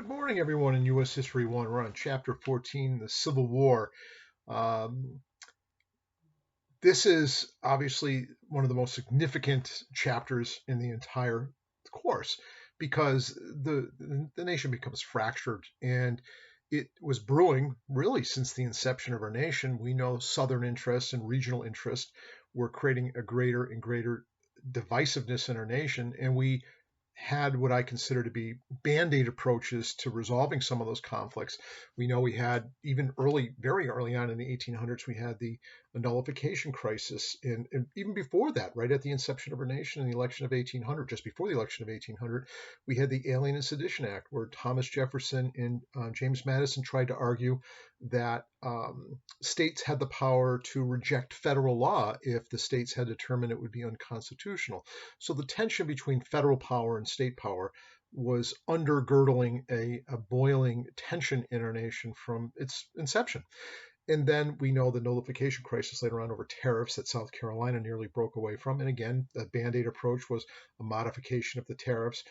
Good morning, everyone, in U.S. History 1. We're on Chapter 14, the Civil War. Um, this is obviously one of the most significant chapters in the entire course because the nation becomes fractured, and it was brewing really since the inception of our nation. We know Southern interests and regional interests were creating a greater and greater divisiveness in our nation, and we had what I consider to be band-aid approaches to resolving some of those conflicts. We know we had even very early on in the 1800s, we had the nullification crisis, and even before that, right at the inception of our nation in the election of 1800, just before the election of 1800, we had the Alien Sedition Act, where Thomas Jefferson and James Madison tried to argue that states had the power to reject federal law if the states had determined it would be unconstitutional. So the tension between federal power and state power was undergirdling a boiling tension in our nation from its inception. And then we know the nullification crisis later on over tariffs that South Carolina nearly broke away from. And again, the Band-Aid approach was a modification of the tariffs,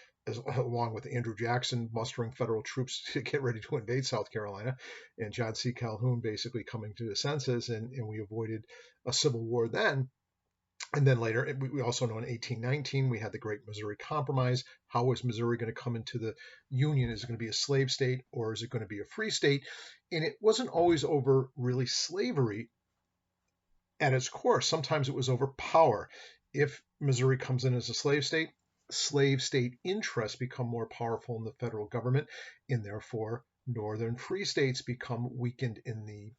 along with Andrew Jackson mustering federal troops to get ready to invade South Carolina, and John C. Calhoun basically coming to his senses, and we avoided a civil war then. And then later, we also know in 1819, we had the Great Missouri Compromise. How is Missouri going to come into the Union? Is it going to be a slave state, or is it going to be a free state? And it wasn't always over really slavery at its core. Sometimes it was over power. If Missouri comes in as a slave state interests become more powerful in the federal government, and therefore northern free states become weakened in the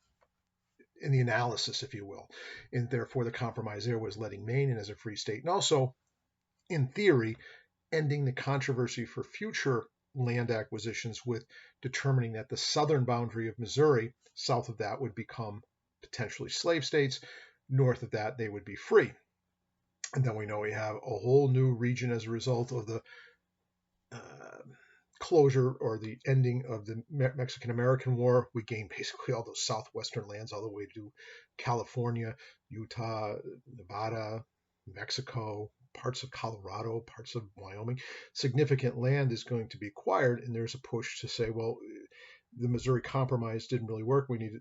analysis, if you will. And therefore, the compromise there was letting Maine in as a free state. And also, in theory, ending the controversy for future land acquisitions with determining that the southern boundary of Missouri, south of that, would become potentially slave states. North of that, they would be free. And then we know we have a whole new region as a result of the closure or the ending of the Mexican-American War. We gained basically all those southwestern lands all the way to California, Utah, Nevada, Mexico, parts of Colorado, parts of Wyoming. Significant land is going to be acquired, and there's a push to say, well, the Missouri Compromise didn't really work. We needed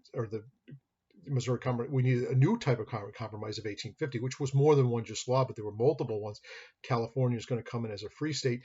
a new type of compromise of 1850, which was more than one just law, but there were multiple ones. California is going to come in as a free state,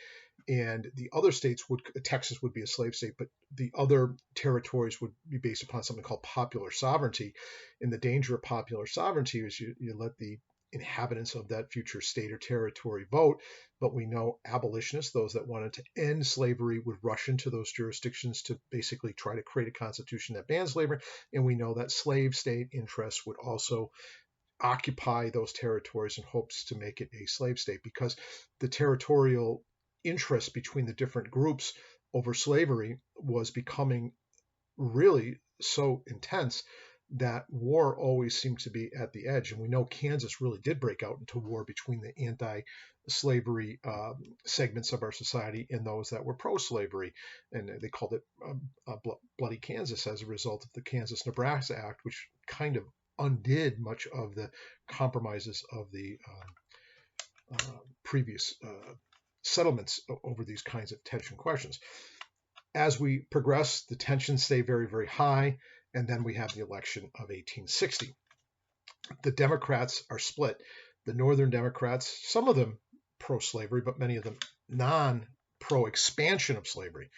and the other states Texas would be a slave state, but the other territories would be based upon something called popular sovereignty. And the danger of popular sovereignty is you let the inhabitants of that future state or territory vote, but we know abolitionists, those that wanted to end slavery, would rush into those jurisdictions to basically try to create a constitution that bans slavery, and we know that slave state interests would also occupy those territories in hopes to make it a slave state, because the territorial interest between the different groups over slavery was becoming really so intense that war always seemed to be at the edge. And we know Kansas really did break out into war between the anti-slavery segments of our society and those that were pro-slavery. And they called it Bloody Kansas as a result of the Kansas-Nebraska Act, which kind of undid much of the compromises of the previous settlements over these kinds of tension questions. As we progress, the tensions stay very, very high. And then we have the election of 1860. The Democrats are split. The Northern Democrats, some of them pro-slavery, but many of them pro-expansion of slavery.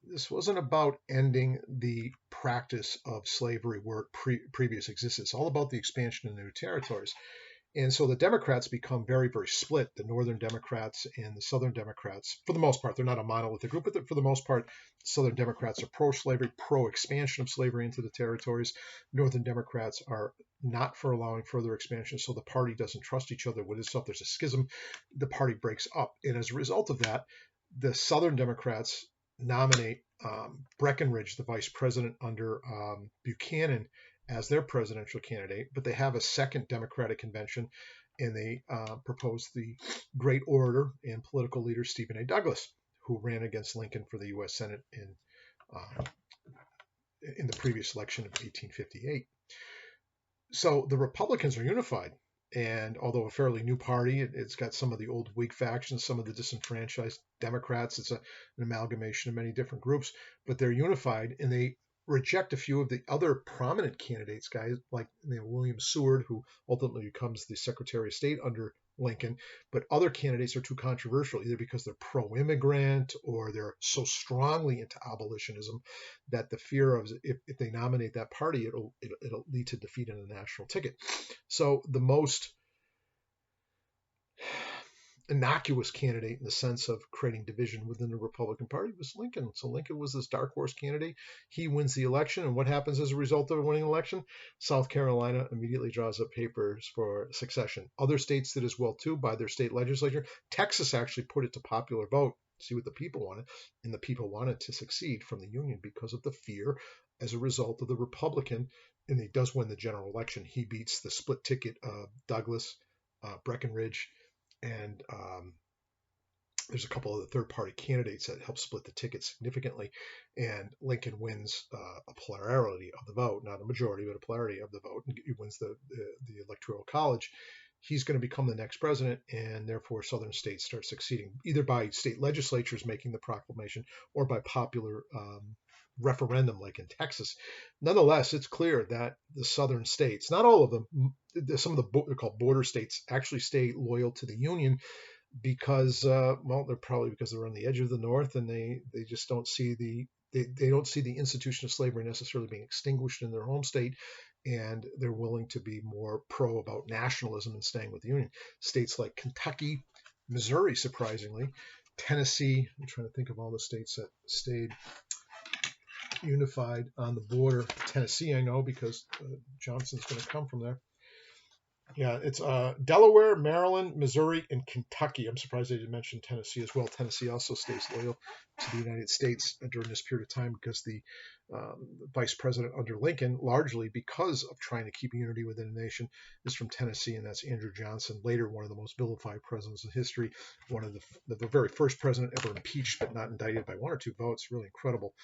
This wasn't about ending the practice of slavery where it previous existed. It's all about the expansion of new territories. And so the Democrats become very, very split. The Northern Democrats and the Southern Democrats, for the most part, they're not a monolithic group, but for the most part, Southern Democrats are pro-slavery, pro-expansion of slavery into the territories. Northern Democrats are not for allowing further expansion, so the party doesn't trust each other with itself. There's a schism. The party breaks up. And as a result of that, the Southern Democrats nominate Breckinridge, the vice president under Buchanan, as their presidential candidate, but they have a second Democratic convention, and they propose the great orator and political leader Stephen A. Douglas, who ran against Lincoln for the U.S. Senate in the previous election of 1858. So the Republicans are unified. And although a fairly new party, it's got some of the old Whig factions, some of the disenfranchised Democrats. It's an amalgamation of many different groups, but they're unified, and they reject a few of the other prominent candidates, guys like William Seward, who ultimately becomes the Secretary of State under Lincoln. But other candidates are too controversial, either because they're pro-immigrant or they're so strongly into abolitionism that the fear of if they nominate that party, it'll lead to defeat in a national ticket. So the most innocuous candidate in the sense of creating division within the Republican Party was Lincoln. So Lincoln was this dark horse candidate. He wins the election, and what happens as a result of winning the election? South Carolina immediately draws up papers for secession. Other states did as well too by their state legislature. Texas actually put it to popular vote, see what the people wanted, and the people wanted to secede from the Union because of the fear as a result of the Republican, and he does win the general election. He beats the split ticket of Douglas, Breckinridge, and there's a couple of the third-party candidates that help split the ticket significantly, and Lincoln wins a plurality of the vote, not a majority, but a plurality of the vote, and he wins the Electoral College. He's going to become the next president, and therefore southern states start succeeding, either by state legislatures making the proclamation or by popular referendum like in Texas. Nonetheless, it's clear that the southern states, not all of them, some of the they're called border states, actually stay loyal to the Union because, well, they're probably because they're on the edge of the North, and they just don't see they don't see the institution of slavery necessarily being extinguished in their home state, and they're willing to be more pro about nationalism and staying with the Union. States like Kentucky, Missouri, surprisingly, Tennessee, I'm trying to think of all the states that stayed unified on the border. Tennessee, I know because Johnson's going to come from there. Yeah, it's Delaware, Maryland, Missouri, and Kentucky. I'm surprised they didn't mention Tennessee as well. Tennessee also stays loyal to the United States during this period of time because the vice president under Lincoln, largely because of trying to keep unity within the nation, is from Tennessee, and that's Andrew Johnson, later one of the most vilified presidents in history, one of the very first president ever impeached but not indicted by one or two votes. Really incredible,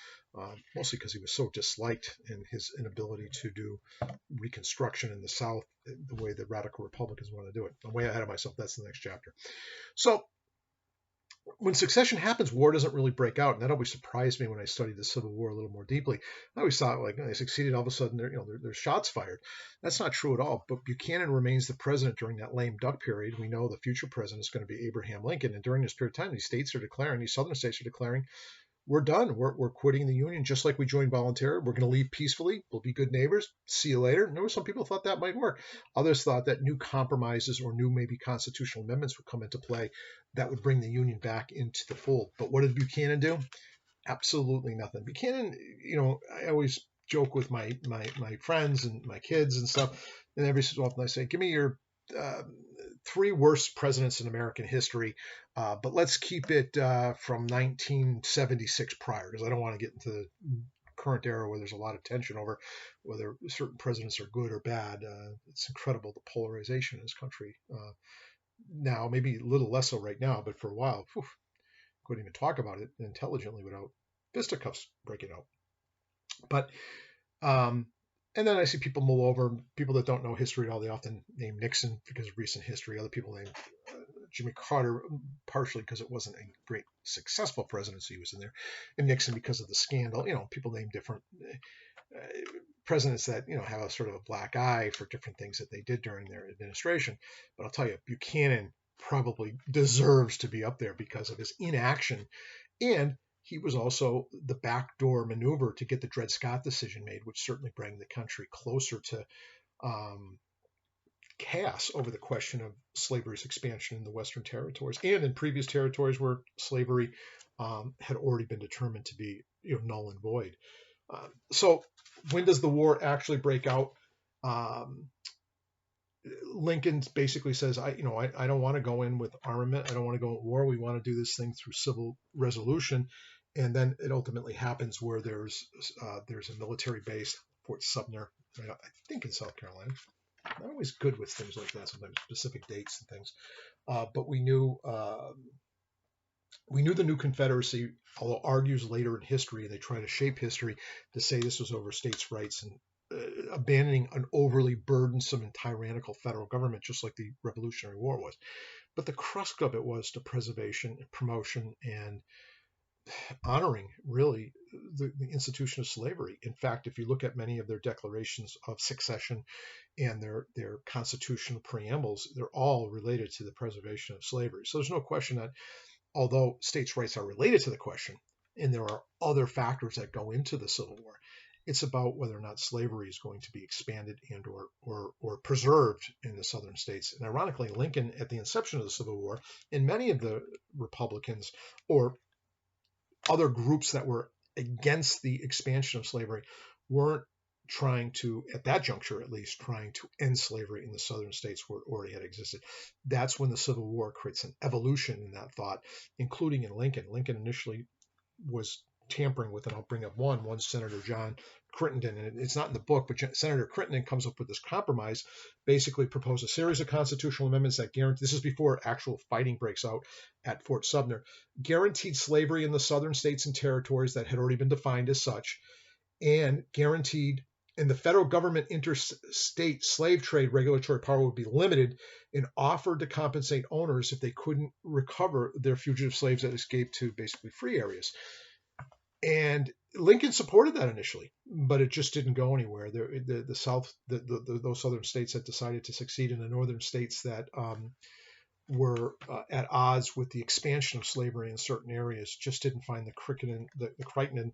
mostly because he was so disliked in his inability to do Reconstruction in the South the way the radical Republicans want to do it. I'm way ahead of myself. That's the next chapter. So when succession happens, war doesn't really break out, and that always surprised me when I studied the Civil War a little more deeply. I always thought, like, they succeeded, all of a sudden, there's shots fired. That's not true at all. But Buchanan remains the president during that lame duck period. We know the future president is going to be Abraham Lincoln, and during this period of time, these southern states are declaring, we're done. We're quitting the Union just like we joined voluntarily. We're going to leave peacefully. We'll be good neighbors. See you later. And there were some people who thought that might work. Others thought that new compromises or new maybe constitutional amendments would come into play that would bring the Union back into the fold. But what did Buchanan do? Absolutely nothing. Buchanan, I always joke with my friends and my kids and stuff. And every so often I say, give me your three worst presidents in American history, but let's keep it from 1976 prior, because I don't want to get into the current era where there's a lot of tension over whether certain presidents are good or bad. It's incredible, the polarization in this country now, maybe a little less so right now, but for a while, couldn't even talk about it intelligently without fisticuffs breaking out. But and then I see people mull over, people that don't know history at all. They often name Nixon because of recent history. Other people name Jimmy Carter partially because it wasn't a great successful presidency he was in there, and Nixon because of the scandal. People name different presidents that have a sort of a black eye for different things that they did during their administration. But I'll tell you, Buchanan probably deserves to be up there because of his inaction, and he was also the backdoor maneuver to get the Dred Scott decision made, which certainly brought the country closer to chaos over the question of slavery's expansion in the Western territories and in previous territories where slavery had already been determined to be null and void. So when does the war actually break out? Lincoln basically says, I don't want to go in with armament. I don't want to go at war. We want to do this thing through civil resolution. And then it ultimately happens where there's a military base, Fort Sumner, I think in South Carolina. I'm not always good with things like that, sometimes specific dates and things. But we knew the new Confederacy, although argues later in history, and they try to shape history to say this was over states' rights and abandoning an overly burdensome and tyrannical federal government, just like the Revolutionary War was. But the crux of it was the preservation, promotion, and honoring, really, the institution of slavery. In fact, if you look at many of their declarations of succession and their constitutional preambles, they're all related to the preservation of slavery. So there's no question that although states' rights are related to the question, and there are other factors that go into the Civil War, it's about whether or not slavery is going to be expanded and or preserved in the southern states. And ironically, Lincoln, at the inception of the Civil War, and many of the Republicans or other groups that were against the expansion of slavery weren't trying to, at that juncture at least, trying to end slavery in the southern states where it already had existed. That's when the Civil War creates an evolution in that thought, including in Lincoln. Lincoln initially was tampering with, and I'll bring up one Senator John Crittenden, and it's not in the book, but Senator Crittenden comes up with this compromise, basically proposed a series of constitutional amendments that guarantee, this is before actual fighting breaks out at Fort Sumner, guaranteed slavery in the southern states and territories that had already been defined as such, and guaranteed, and the federal government interstate slave trade regulatory power would be limited, and offered to compensate owners if they couldn't recover their fugitive slaves that escaped to basically free areas. And Lincoln supported that initially, but it just didn't go anywhere. The South, those southern states had decided to succeed, in the northern states that were at odds with the expansion of slavery in certain areas just didn't find the Crittenden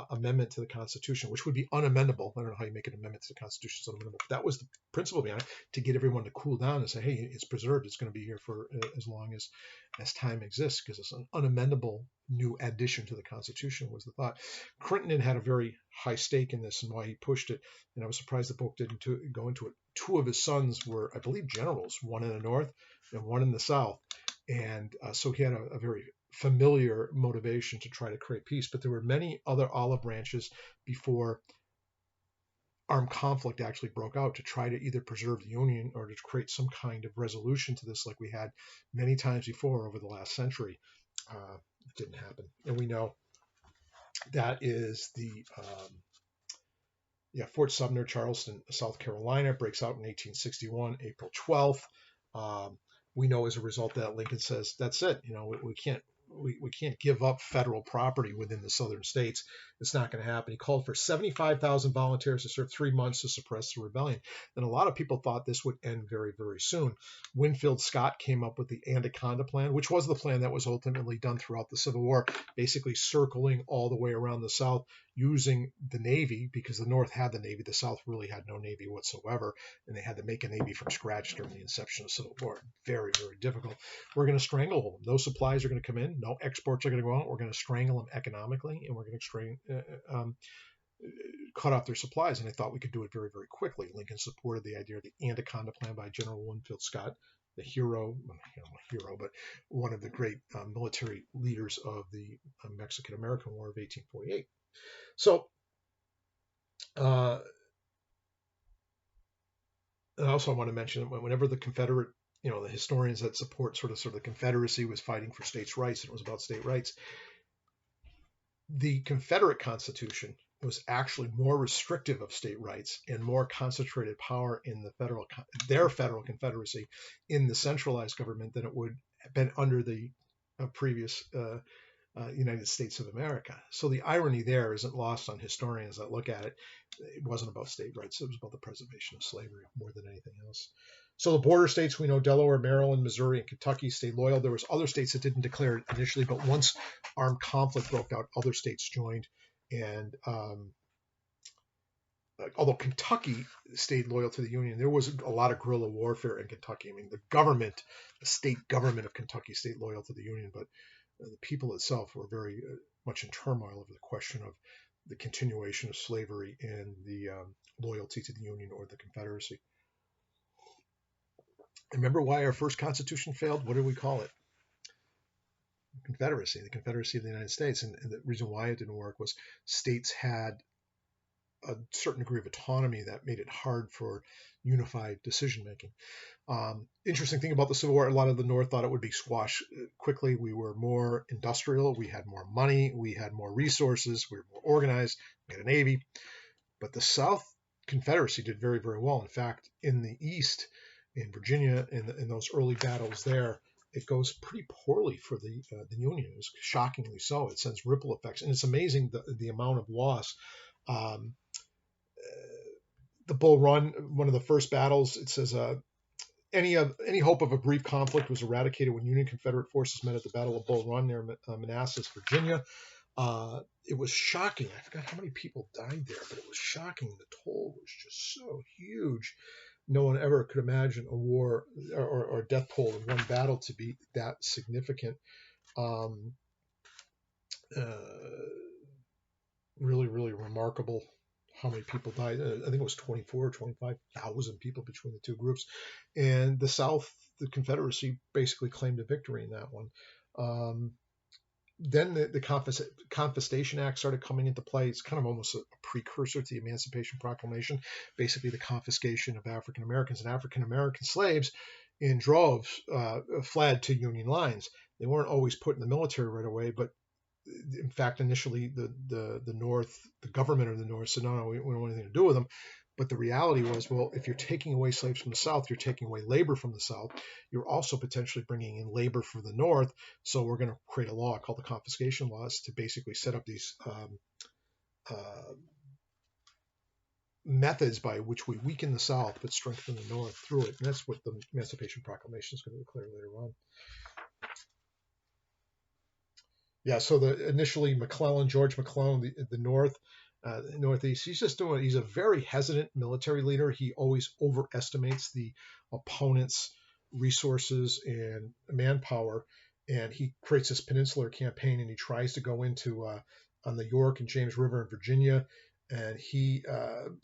amendment to the Constitution, which would be unamendable. I don't know how you make an amendment to the Constitution so unamendable, but that was the principle behind it, to get everyone to cool down and say, hey, it's preserved. It's going to be here for as long as time exists, because it's an unamendable new addition to the Constitution was the thought. Crittenden had a very high stake in this and why he pushed it, and I was surprised the book didn't go into it. Two of his sons were, I believe, generals, one in the North and one in the South, and so he had a very familiar motivation to try to create peace. But there were many other olive branches before armed conflict actually broke out to try to either preserve the Union or to create some kind of resolution to this, like we had many times before over the last century. It didn't happen. And we know that is the Fort Sumner, Charleston, South Carolina, breaks out in 1861, April 12th. We know as a result that Lincoln says, that's it. We can't give up federal property within the southern states. It's not going to happen. He called for 75,000 volunteers to serve 3 months to suppress the rebellion. And a lot of people thought this would end very, very soon. Winfield Scott came up with the Anaconda Plan, which was the plan that was ultimately done throughout the Civil War, basically circling all the way around the South, using the Navy, because the North had the Navy. The South really had no Navy whatsoever, and they had to make a Navy from scratch during the inception of the Civil War. Very, very difficult. We're going to strangle them. No supplies are going to come in. No exports are going to go out. We're going to strangle them economically, and we're going to cut off their supplies. And I thought we could do it very, very quickly. Lincoln supported the idea of the Anaconda Plan by General Winfield Scott, the hero, but one of the great military leaders of the Mexican-American War of 1848. So, and also I want to mention that whenever the Confederate, the historians that support sort of the Confederacy was fighting for states' rights, and it was about state rights, the Confederate Constitution was actually more restrictive of state rights and more concentrated power in their federal Confederacy in the centralized government than it would have been under the previous United States of America. So the irony there isn't lost on historians that look at it. It wasn't about state rights. It was about the preservation of slavery more than anything else. So the border states, we know Delaware, Maryland, Missouri, and Kentucky stayed loyal. There was other states that didn't declare it initially, but once armed conflict broke out, other states joined. And although Kentucky stayed loyal to the Union, there was a lot of guerrilla warfare in Kentucky. I mean, the state government of Kentucky stayed loyal to the Union, but the people itself were very much in turmoil over the question of the continuation of slavery and the loyalty to the Union or the Confederacy. Remember why our first Constitution failed? What did we call it? Confederacy, the Confederacy of the United States. And the reason why it didn't work was states had a certain degree of autonomy that made it hard for unified decision making. Interesting thing about the Civil War, a lot of the North thought it would be squashed quickly. We were more industrial, we had more money, we had more resources, we were more organized, we had a Navy. But the South Confederacy did very, very well. In fact, in the East, in Virginia, in those early battles there, it goes pretty poorly for the Union. It's shockingly so. It sends ripple effects, and it's amazing the amount of loss. Um, the Bull Run, one of the first battles, it says any hope of a brief conflict was eradicated when Union Confederate forces met at the Battle of Bull Run near Manassas, Virginia. It was shocking. I forgot how many people died there, but it was shocking. The toll was just so huge. No one ever could imagine a war or death toll in one battle to be that significant. Um, really, really remarkable how many people died. I think it was 24 or 25,000 people between the two groups. And the South, the Confederacy, basically claimed a victory in that one. Then the Confiscation Act started coming into play. It's kind of almost a precursor to the Emancipation Proclamation, basically the confiscation of African Americans and African American slaves in droves fled to Union lines. They weren't always put in the military right away, but in fact, initially the North, the government of the North said, no, we don't want anything to do with them. But the reality was, well, if you're taking away slaves from the South, you're taking away labor from the South. You're also potentially bringing in labor for the North. So we're going to create a law called the confiscation laws to basically set up these methods by which we weaken the South but strengthen the North through it. And that's what the Emancipation Proclamation is going to declare later on. Yeah, so initially George McClellan, the Northeast, he's a very hesitant military leader. He always overestimates the opponent's resources and manpower, and he creates this peninsular campaign, and he tries to go into on the York and James River in Virginia, and he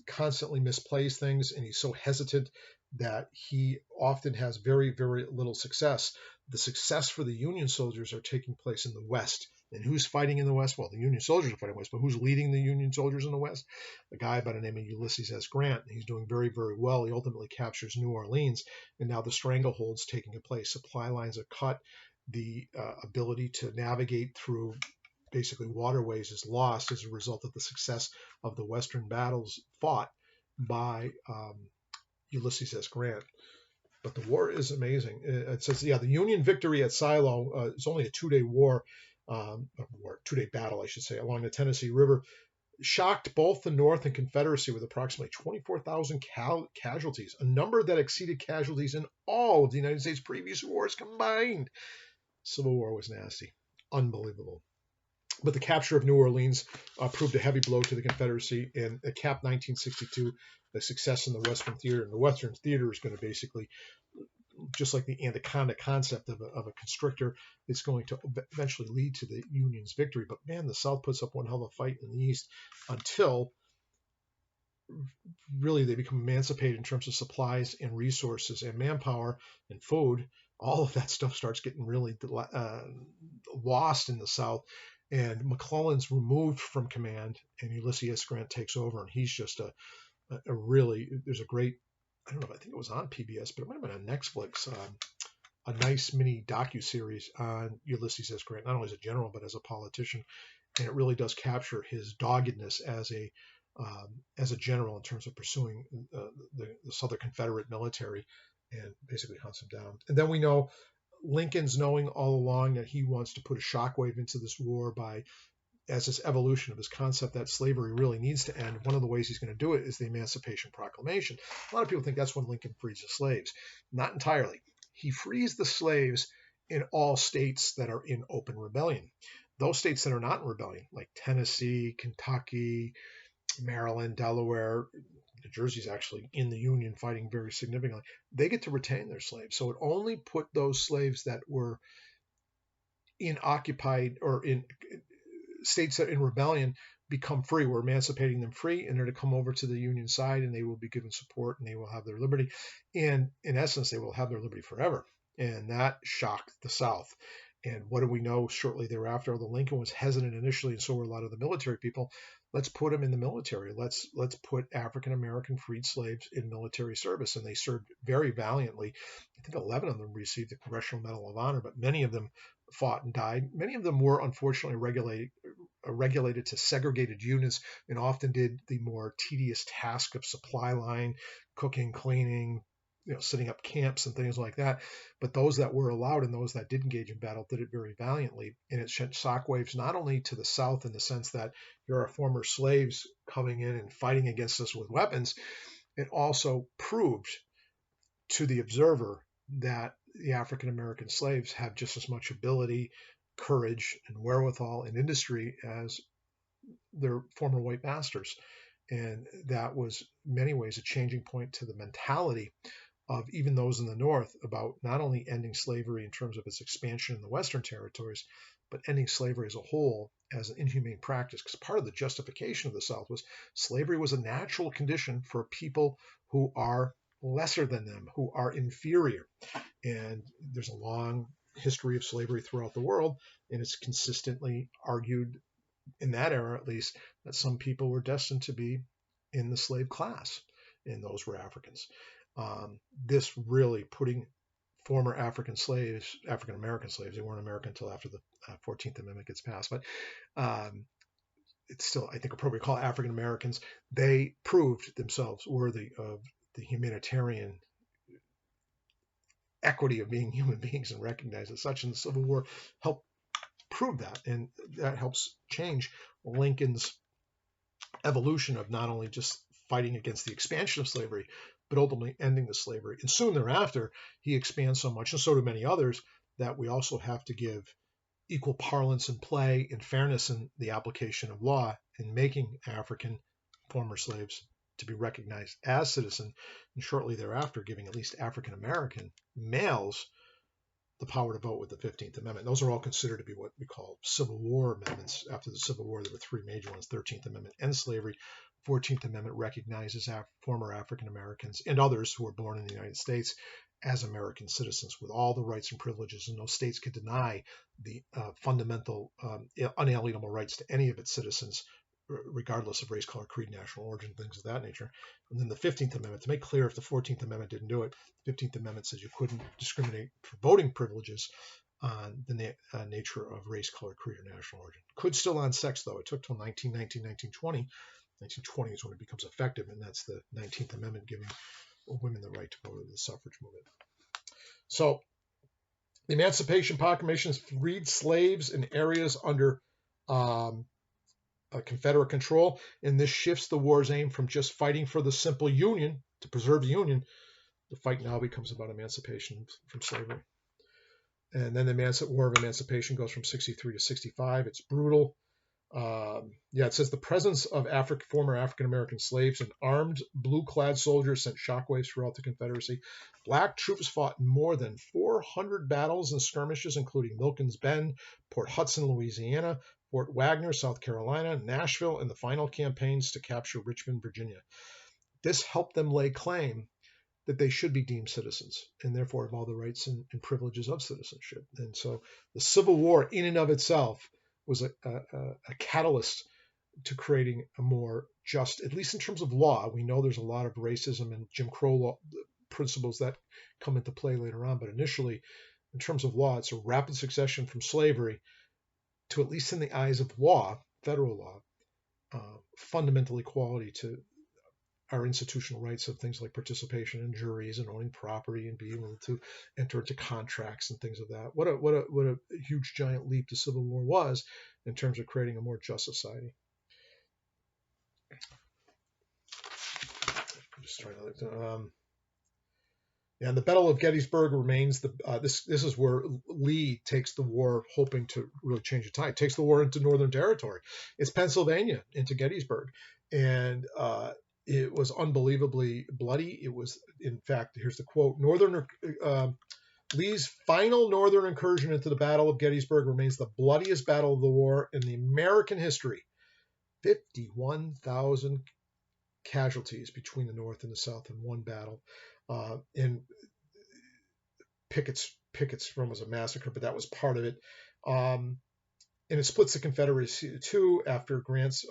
constantly misplays things, and he's so hesitant that he often has very, very little success. The success for the Union soldiers are taking place in the West. And who's fighting in the West? Well, the Union soldiers are fighting in the West, but who's leading the Union soldiers in the West? A guy by the name of Ulysses S. Grant. He's doing very, very well. He ultimately captures New Orleans, and now the stranglehold's taking place. Supply lines are cut. The ability to navigate through basically waterways is lost as a result of the success of the Western battles fought by Ulysses S. Grant. But the war is amazing. It says, the Union victory at Shiloh is only a 2-day war, 2-day battle, I should say, along the Tennessee River, shocked both the North and Confederacy with approximately 24,000 casualties, a number that exceeded casualties in all of the United States' previous wars combined. Civil War was nasty, unbelievable. But the capture of New Orleans proved a heavy blow to the Confederacy, and it capped 1962, the success in the Western theater. And the Western theater is going to basically, just like the anaconda concept of a constrictor, it's going to eventually lead to the Union's victory. But man, the South puts up one hell of a fight in the East until really they become emancipated in terms of supplies and resources and manpower and food. All of that stuff starts getting really lost in the South. And McClellan's removed from command, and Ulysses S. Grant takes over, and he's just a really, there's a great, I don't know, I think it was on PBS, but it might have been on Netflix, a nice mini docu-series on Ulysses S. Grant, not only as a general, but as a politician. And it really does capture his doggedness as a general in terms of pursuing the Southern Confederate military and basically hunts him down. And then we know Lincoln's knowing all along that he wants to put a shockwave into this war as this evolution of his concept that slavery really needs to end. One of the ways he's going to do it is the Emancipation Proclamation. A lot of people think that's when Lincoln frees the slaves. Not entirely. He frees the slaves in all states that are in open rebellion. Those states that are not in rebellion, like Tennessee, Kentucky, Maryland, Delaware, New Jersey's actually in the Union fighting very significantly, they get to retain their slaves. So it only put those slaves that were in occupied or in states that are in rebellion become free. We're emancipating them free, and they're to come over to the Union side, and they will be given support, and they will have their liberty. And in essence, they will have their liberty forever. And that shocked the South. And what do we know shortly thereafter? Although Lincoln was hesitant initially, and so were a lot of the military people. Let's put them in the military. Let's put African American freed slaves in military service, and they served very valiantly. I think 11 of them received the Congressional Medal of Honor, but many of them fought and died. Many of them were unfortunately regulated to segregated units and often did the more tedious task of supply line, cooking, cleaning, setting up camps and things like that. But those that were allowed and those that did engage in battle did it very valiantly. And it sent shockwaves not only to the South in the sense that there are former slaves coming in and fighting against us with weapons, it also proved to the observer that the African American slaves have just as much ability, courage, and wherewithal and industry as their former white masters. And that was in many ways a changing point to the mentality of even those in the North about not only ending slavery in terms of its expansion in the Western territories, but ending slavery as a whole as an inhumane practice. Because part of the justification of the South was slavery was a natural condition for people who are lesser than them, who are inferior. And there's a long history of slavery throughout the world, and it's consistently argued, in that era at least, that some people were destined to be in the slave class, and those were Africans. This really putting former African slaves, African American slaves, they weren't American until after the 14th Amendment gets passed, but it's still, I think, appropriate to call African Americans. They proved themselves worthy of the humanitarian equity of being human beings and recognized as such. And the Civil War helped prove that, and that helps change Lincoln's evolution of not only just fighting against the expansion of slavery, but ultimately ending the slavery. And soon thereafter, he expands so much, and so do many others, that we also have to give equal parlance and play and fairness in the application of law in making African former slaves to be recognized as citizens, and shortly thereafter giving at least African American males the power to vote with the 15th Amendment. Those are all considered to be what we call Civil War amendments. After the Civil War, there were three major ones: 13th Amendment ends slavery, 14th Amendment recognizes former African Americans and others who were born in the United States as American citizens with all the rights and privileges, and no states could deny the fundamental unalienable rights to any of its citizens, regardless of race, color, creed, national origin, things of that nature. And then the 15th Amendment, to make clear, if the 14th Amendment didn't do it, the 15th Amendment says you couldn't discriminate for voting privileges on the nature of race, color, creed, or national origin. Could still on sex, though. It took till 1919, 1920. 1920 is when it becomes effective, and that's the 19th Amendment giving women the right to vote in the suffrage movement. So the Emancipation Proclamation freed slaves in areas under Confederate control, and this shifts the war's aim from just fighting for the simple Union to preserve the Union. The fight now becomes about emancipation from slavery. And then the War of Emancipation goes from 63 to 65. It's brutal. It says the presence of former African-American slaves and armed blue-clad soldiers sent shockwaves throughout the Confederacy. Black troops fought in more than 400 battles and skirmishes, including Milton's Bend, Port Hudson, Louisiana, Fort Wagner, South Carolina, Nashville, and the final campaigns to capture Richmond, Virginia. This helped them lay claim that they should be deemed citizens and therefore have all the rights and privileges of citizenship. And so the Civil War in and of itself was a catalyst to creating a more just, at least in terms of law. We know there's a lot of racism and Jim Crow law principles that come into play later on, but initially, in terms of law, it's a rapid succession from slavery to, at least in the eyes of law, federal law, fundamental equality to our institutional rights of things like participation in juries and owning property and being able to enter into contracts and things of that. What a huge giant leap the Civil War was in terms of creating a more just society. Just trying to. And the Battle of Gettysburg remains this is where Lee takes the war, hoping to really change the tide. Takes the war into Northern Territory. It's Pennsylvania into Gettysburg, and it was unbelievably bloody. It was, in fact, here's the quote: Lee's final northern incursion into the Battle of Gettysburg remains the bloodiest battle of the war in the American history. 51,000 casualties between the North and the South in one battle. And Pickett's Run was a massacre, but that was part of it. And it splits the Confederacy too after Grant's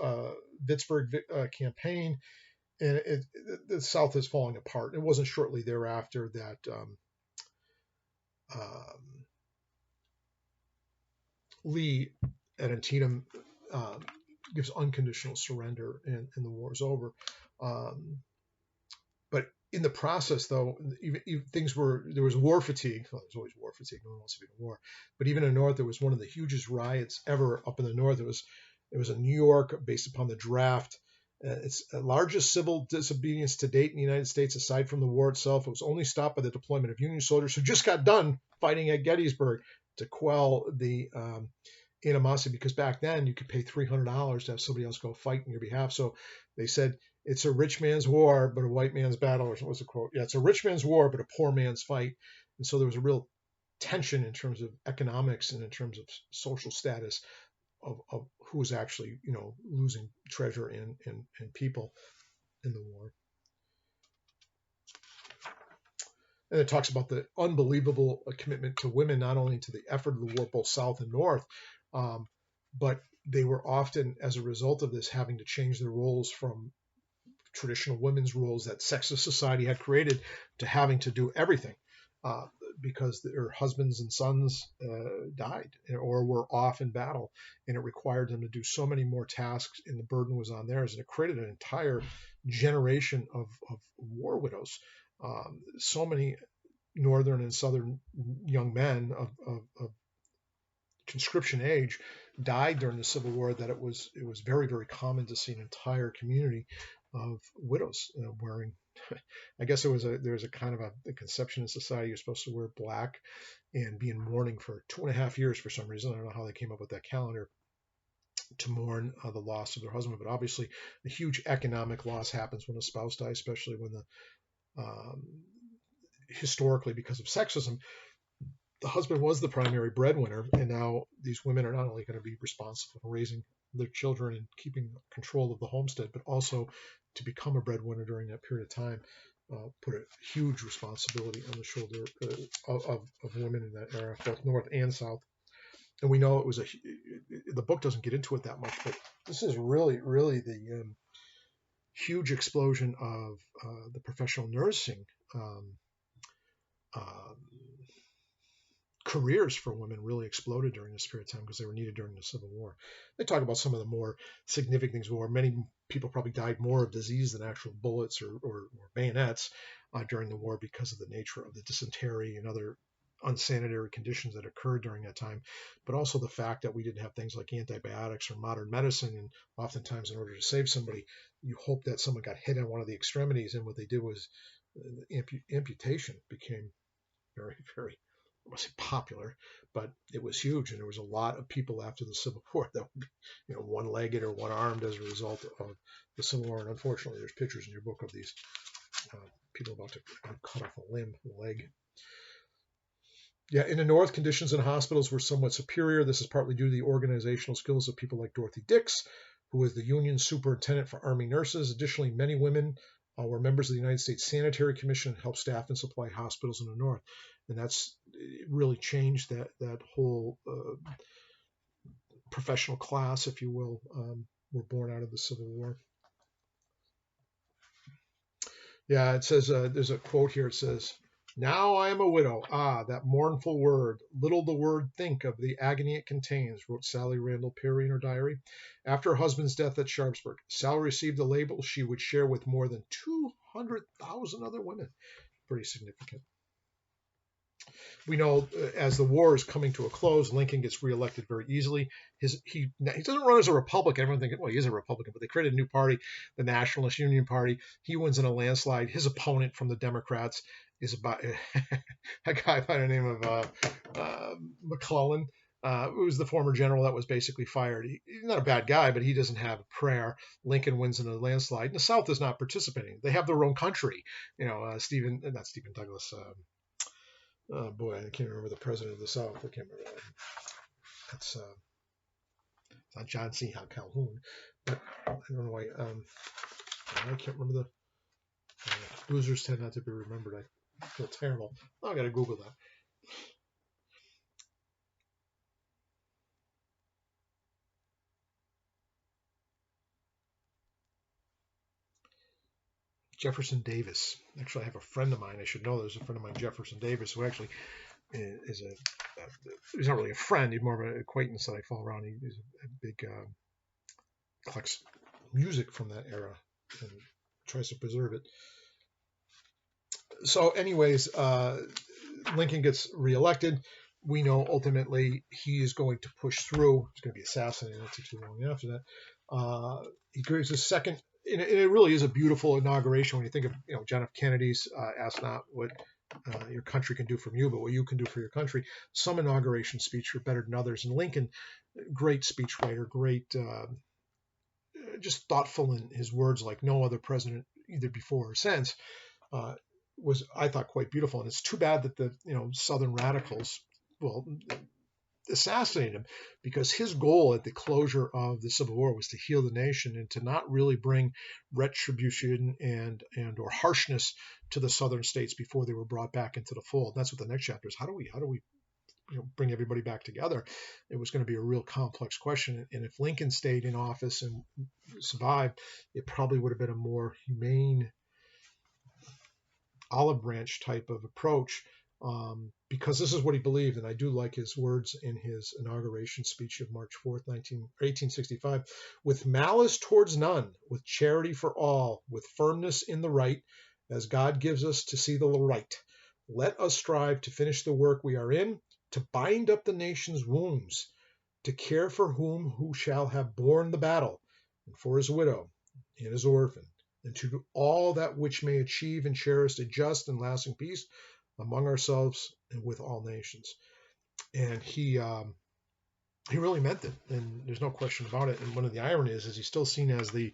Vicksburg campaign. And the South is falling apart. It wasn't shortly thereafter that Lee at Antietam gives unconditional surrender, and the war is over. But in the process, though, even there was war fatigue. Well, there's always war fatigue. No one wants to be in a war. But even in the North, there was one of the hugest riots ever up in the North. It was in New York, based upon the draft. It's the largest civil disobedience to date in the United States, aside from the war itself. It was only stopped by the deployment of Union soldiers who just got done fighting at Gettysburg to quell the animosity, because back then you could pay $300 to have somebody else go fight on your behalf. So they said, it's a rich man's war, but a white man's battle, or what was the quote? Yeah, it's a rich man's war, but a poor man's fight. And so there was a real tension in terms of economics and in terms of social status of who was actually, losing treasure and people in the war. And it talks about the unbelievable commitment to women, not only to the effort of the war, both South and North, but they were often, as a result of this, having to change their roles from traditional women's roles that sexist society had created to having to do everything, because their husbands and sons died or were off in battle, and it required them to do so many more tasks, and the burden was on theirs, and it created an entire generation of war widows. So many northern and southern young men of conscription age died during the Civil War that it was very, very common to see an entire community of widows wearing. I guess there was a kind of a conception in society you're supposed to wear black and be in mourning for 2.5 years for some reason. I don't know how they came up with that calendar to mourn the loss of their husband, but obviously a huge economic loss happens when a spouse dies, especially when historically, because of sexism, the husband was the primary breadwinner, and now these women are not only going to be responsible for raising their children and keeping control of the homestead, but also to become a breadwinner during that period of time put a huge responsibility on the shoulder of women in that era, both North and South. And we know it was the book doesn't get into it that much, but this is really, really the huge explosion of the professional nursing careers for women really exploded during this period of time because they were needed during the Civil War. They talk about some of the more significant things where many people probably died more of disease than actual bullets or bayonets during the war because of the nature of the dysentery and other unsanitary conditions that occurred during that time, but also the fact that we didn't have things like antibiotics or modern medicine, and oftentimes in order to save somebody, you hope that someone got hit on one of the extremities, and what they did was amputation became very, very, I must say popular, but it was huge, and there was a lot of people after the Civil War that would be, one-legged or one-armed as a result of the Civil War. And unfortunately, there's pictures in your book of these people about to cut off a limb, a leg. Yeah, in the North, conditions in hospitals were somewhat superior. This is partly due to the organizational skills of people like Dorothy Dix, who was the Union superintendent for Army nurses. Additionally, many women were members of the United States Sanitary Commission and helped staff and supply hospitals in the North. And that's really changed that whole professional class, if you will, were born out of the Civil War. Yeah, it says, there's a quote here. It says, "Now I am a widow. Ah, that mournful word. Little the word think of the agony it contains," wrote Sally Randall Perry in her diary. After her husband's death at Sharpsburg, Sally received a label she would share with more than 200,000 other women. Pretty significant. We know as the war is coming to a close, Lincoln gets reelected very easily. He doesn't run as a Republican. Everyone thinks, well, he is a Republican, but they created a new party, the Nationalist Union Party. He wins in a landslide. His opponent from the Democrats is about a guy by the name of McClellan, who was the former general that was basically fired. He's not a bad guy, but he doesn't have a prayer. Lincoln wins in a landslide, and the South is not participating. They have their own country. Not Stephen Douglas. Boy, I can't remember the president of the South. I can't remember that. It's not John C. Calhoun, but I don't know why. I can't remember the losers tend not to be remembered. I feel terrible. Oh, I got to Google that. Jefferson Davis. Actually, I have a friend of mine. I should know there's a friend of mine, Jefferson Davis, who actually is he's not really a friend. He's more of an acquaintance that I follow around. He's a big collects music from that era and tries to preserve it. So anyways, Lincoln gets reelected. We know ultimately he is going to push through. He's going to be assassinated not too long after that. He creates a second, and it really is a beautiful inauguration when you think of John F. Kennedy's "Ask not what your country can do for you, but what you can do for your country." Some inauguration speech are better than others, and Lincoln, great speechwriter, great, just thoughtful in his words like no other president either before or since. Was, I thought, quite beautiful. And it's too bad that the Southern radicals, well, assassinated him, because his goal at the closure of the Civil War was to heal the nation and to not really bring retribution and or harshness to the Southern states before they were brought back into the fold. That's what the next chapter is. How do we bring everybody back together? It was going to be a real complex question. And if Lincoln stayed in office and survived, it probably would have been a more humane olive branch type of approach, because this is what he believed. And I do like his words in his inauguration speech of March 4th, 1865. "With malice towards none, with charity for all, with firmness in the right, as God gives us to see the right, let us strive to finish the work we are in, to bind up the nation's wounds, to care for who shall have borne the battle, and for his widow and his orphan, and to do all that which may achieve and cherish a just and lasting peace among ourselves and with all nations." And he really meant it, and there's no question about it. And one of the ironies is he's still seen as the,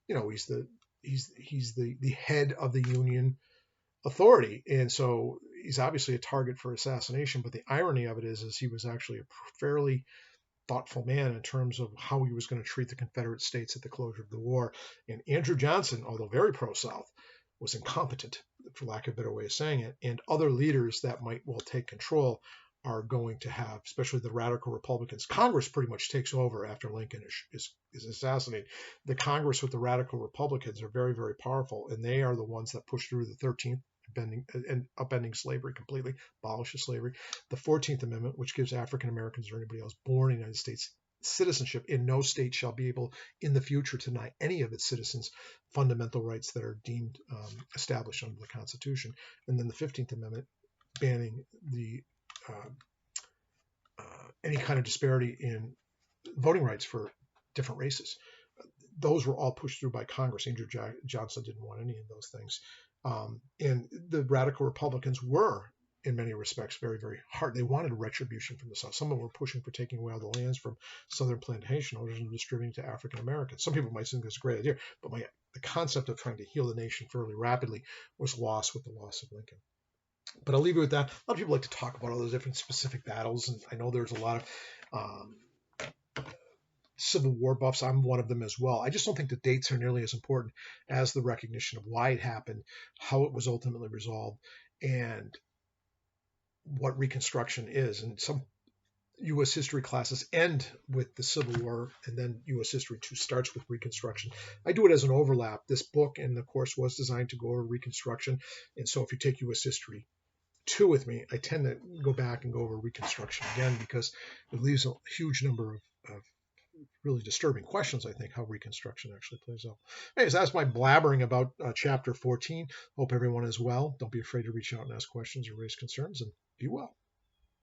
he's the head of the Union authority, and so he's obviously a target for assassination. But the irony of it is he was actually a fairly thoughtful man in terms of how he was going to treat the Confederate States at the closure of the war. And Andrew Johnson, although very pro-South, was incompetent, for lack of a better way of saying it. And other leaders that might well take control are going to have, especially the radical Republicans. Congress pretty much takes over after Lincoln is assassinated. The Congress with the radical Republicans are very, very powerful, and they are the ones that push through the 13th upending slavery completely, abolishes slavery. The 14th Amendment, which gives African Americans or anybody else born in the United States citizenship, in no state shall be able in the future to deny any of its citizens fundamental rights that are deemed established under the Constitution. And then the 15th Amendment, banning the any kind of disparity in voting rights for different races. Those were all pushed through by Congress. Andrew Johnson didn't want any of those things. And the radical Republicans were, in many respects, very, very hard. They wanted retribution from the South. Some of them were pushing for taking away all the lands from Southern plantation owners and distributing to African Americans. Some people might think that's a great idea, but the concept of trying to heal the nation fairly rapidly was lost with the loss of Lincoln. But I'll leave you with that. A lot of people like to talk about all those different specific battles, and I know there's a lot of Civil War buffs. I'm one of them as well. I just don't think the dates are nearly as important as the recognition of why it happened, how it was ultimately resolved, and what Reconstruction is. And some U.S. history classes end with the Civil War, and then U.S. history 2 starts with Reconstruction. I do it as an overlap. This book and the course was designed to go over Reconstruction, and so if you take U.S. history 2 with me, I tend to go back and go over Reconstruction again, because it leaves a huge number of really disturbing questions, I think, how Reconstruction actually plays out. Anyways, that's my blabbering about chapter 14. Hope everyone is well. Don't be afraid to reach out and ask questions or raise concerns, and be well.